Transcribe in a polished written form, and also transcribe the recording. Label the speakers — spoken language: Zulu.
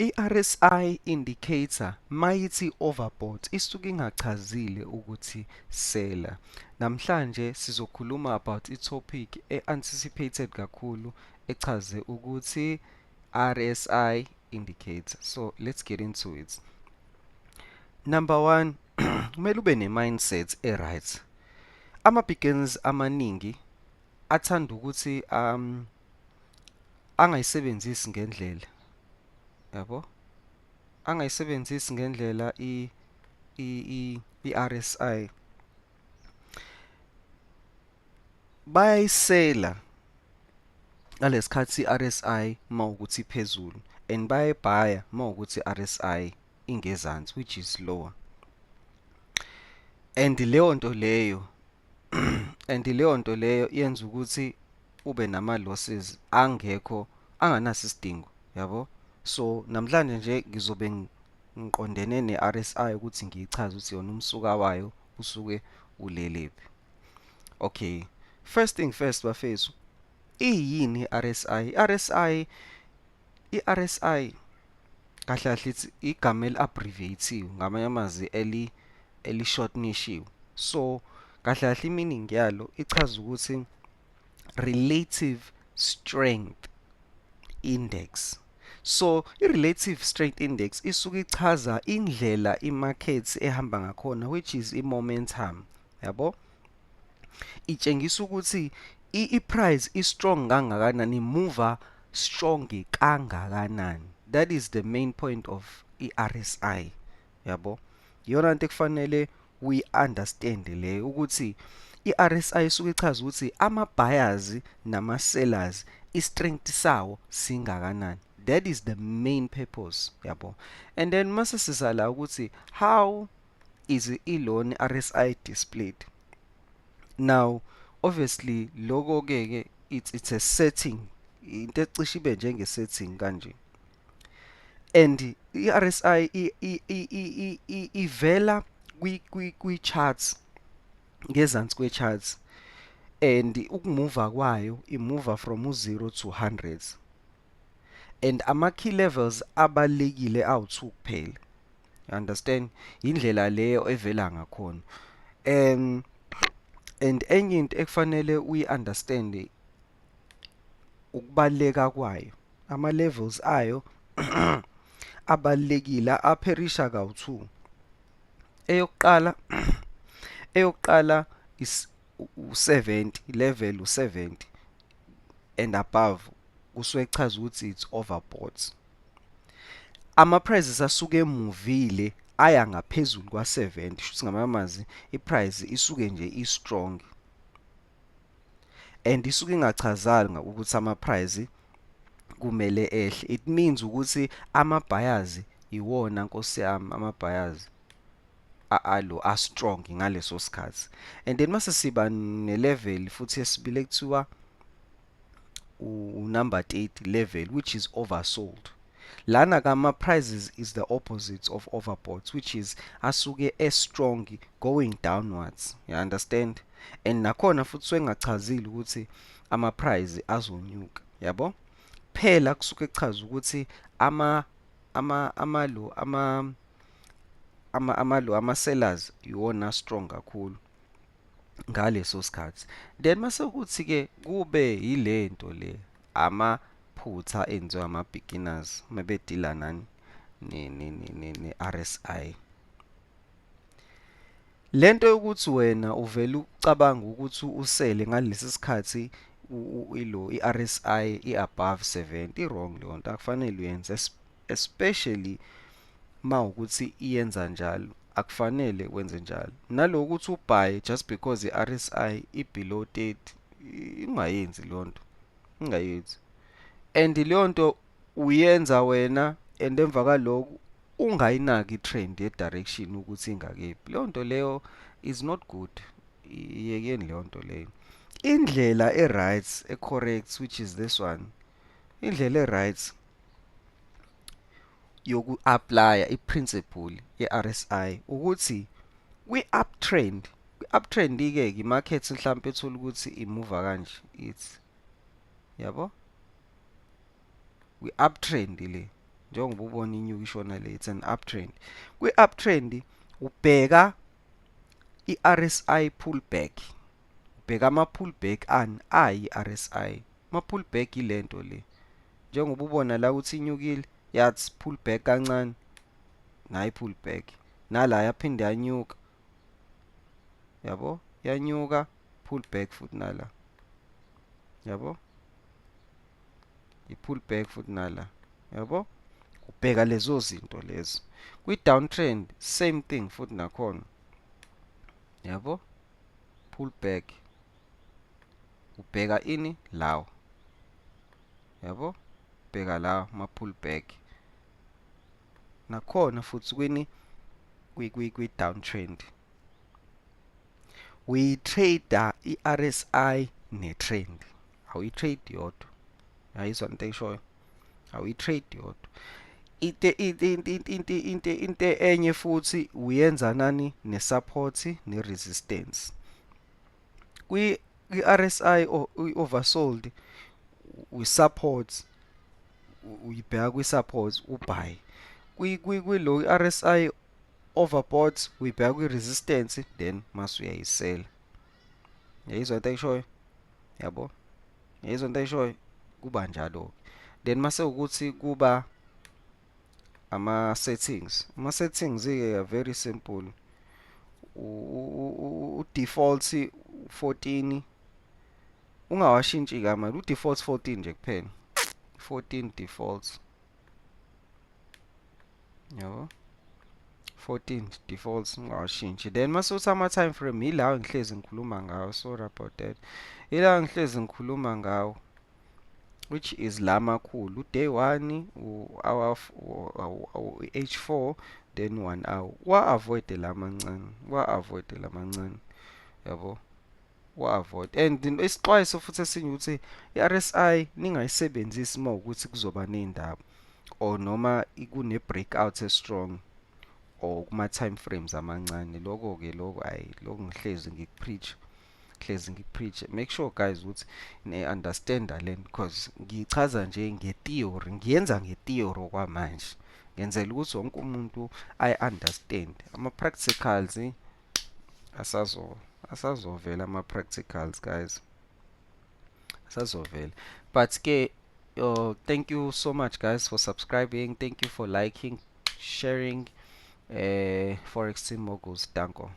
Speaker 1: I-RSI indicator mayithi overbought isuke ingachazile ukuthi seller. Namhlanje sizokhuluma about i-topic e-anticipated kakhulu echaze ukuthi RSI indicator. So let's get into it. Number 1, kumele ube ne-mindset e-right. Ama-beginners amaningi athanda ukuthi angayisebenzisi ngendlela. Yabo? Angayisebenzisi ngendlela i-RSI. Bayayisela ngalesikhathi i-RSI mawukuthi iphezulu and bayayibhaya mawukuthi i-RSI ingezansi, which is lower. And leyo nto leyo yenza ukuthi ube nama losses anganaso isidingo, yabo? So namhlanje nje ngizobe ngiqondene ne-RSI ukuthi ngiyichaze ukuthi yona umsuka wayo usuke ulelephi. Okay, first thing first bafethu, iyini i-RSI? I-RSI kahle kahle ithi igama eli-abbreviate-iwe, ngamanye amazwi eli-shortenishiwe. So kahle kahle i-meaning yalo ichaza ukuthi relative strength index. So i-relative strength index isuke ichaza indlela i-market ehamba ngakhona, which is i-momentum, yabo? Itshengisa ukuthi i-price is-strong kangakanani, mover strong kangakanani. That is the main point of i-RSI, yabo? Yona nto ekufanele we-understand le ukuthi i-RSI isuke ichaza ukuthi ama-buyers nama-sellers i-strength sawo singakanani. That is the main purpose, yabo? And then mase sizala ukuthi how is ilona RSI displayed? Now obviously lokho ke it's a setting, into ecishe ibe njenge setting kanje. And i-RSI ivela kwi-charts, ngezansi kwe-charts, and ukumuva kwayo imuva from 0 to 100. And ama-key levels abalekile awu-2 kuphela. You understand? Indlela leyo evela ngakhona. And enye into ekufanele uyi-understand ukubaleka kwayo. Ama-levels ayo abalekile apherisha kawu-2. Eyokuqala is u-70, level u-70 and above kusuke kuchaza ukuthi it's overbought. Ama-prices asuke emuvile aya ngaphezulu kwa-70, shuthi ngamanye amazwi i-price isuke nje i-strong and isuke ingachazanga ukuthi ama-price kumele ehle. It means ukuthi ama-buyers iwona nkosi yami, ama-buyers are-strong ngaleso sikhathi. And then mase siba ne-level futhi esibile kuthiwa number 8 level, which is oversold. Lana kama prices is the opposite of overbought, which is asuke strong going downwards. You understand? And nakhona futhi swengachazile ukuthi ama price azonyuka, yabo? Phela kusuke kuchaza ukuthi ama sellers iwona strong kakhulu ngaleso sikhathi. Then mase kuthi ke kube yilento le amaphutha enziwa ama-beginners mabedila nani ne-RSI. Lento yokuthi wena uvela ucabanga ukuthi usele ngalesi sikhathi i-RSI i-above 70, wrong leyo nto, akufanele uyenze, especially mawukuthi iyenza njalo. Akufanele wenze njalo. Nalokuthi ubhaye just because i-RSI i-below 30, ungayenzi leyo nto, ungayenzi. And leyo nto uyenza wena and emva kwalokho ungayinaki i-trend ye-direction ukuthi ingakephi. Leyo nto leyo is not good. Iyekeni leyo nto leyo. Indlela e-right, e-correct, which is this one, indlela e-right yoku-apply i-principle ye-RSI ukuthi kwi-uptrend, kwi-uptrend ke i-market mhlawumbe ethola ukuthi imuva kanje ithi, yabo? Kwi-uptrend le njengoba ubona inyuka ishona le, it's an uptrend. Kwi-uptrend ubheka i-RSI pullback, ubheka ama-pullback ayi-RSI. Ama-pullback ilento le, njengoba ubona la ukuthi inyukile yathi pullback kancane, nayi pullback, nala yaphinde yanyuka, yabo, yanyuka pullback futhi nala, yabo, i-pullback futhi nala, yabo. Ubheka lezo zinto lezo. Kwi-downtrend same thing futhi nakhona, yabo, pullback, ubheka ini lawo, yabo, ubheka la ma-pullback nakhona futhi kwi-downtrend. Uyi-trader i-RSI ne-trend, awuyi-trade yodwa. Yayizwa into engishoyo, awuyi-trade yodwa. Into enye futhi uyenza nani ne-support ne-resistance. Kwi-RSI oversold, uyi-support, uyibheka kwi-support ubuy. Kwilo RSI overbought uyibheka kwi-resistance then mase uyayisela. Yayizwa into engishoyo, yabo, yayizwa into engishoyo, kuba njalo. Then mase ukuthi kuba ama-settings. Ama-settings are very simple. U-default 14, ungawashintshi kamali, u-default 14 nje kuphela, 14 defaults, yabo, 14 defaults ungawashintshi. Then mase uthi ama-time frame ilawo engihlezi ngikhuluma ngawo, sorry about that, ilawo engihlezi ngikhuluma ngawo, which is la makhulu, u-day 1, u-hour, u-H4, then 1 hour. Wa-avoid la mancane, wa-avoid la mancane, yabo, wa-avoid. And isixwayiso futhi esinye ukuthi i-RSI ningayisebenzisi uma ukuthi kuzoba ney'ndaba or noma kune-breakout e-strong or kuma-time frames amancane. Lokho-ke lokho ayi, lokho ngihlezi ngikupreach, hlezi ngikupreach. Make sure guys ukuthi ne-understanda lento because ngichaza nje nge-theory, ngiyenza nge-theory okwamanje, ngenzela ukuthi wonke umuntu ayi-understand. Ama-practicals asazovela ama-practicals guys, asazovela. But ke thank you so much guys for subscribing, thank you for liking, sharing. Forex Team Moguls, danko.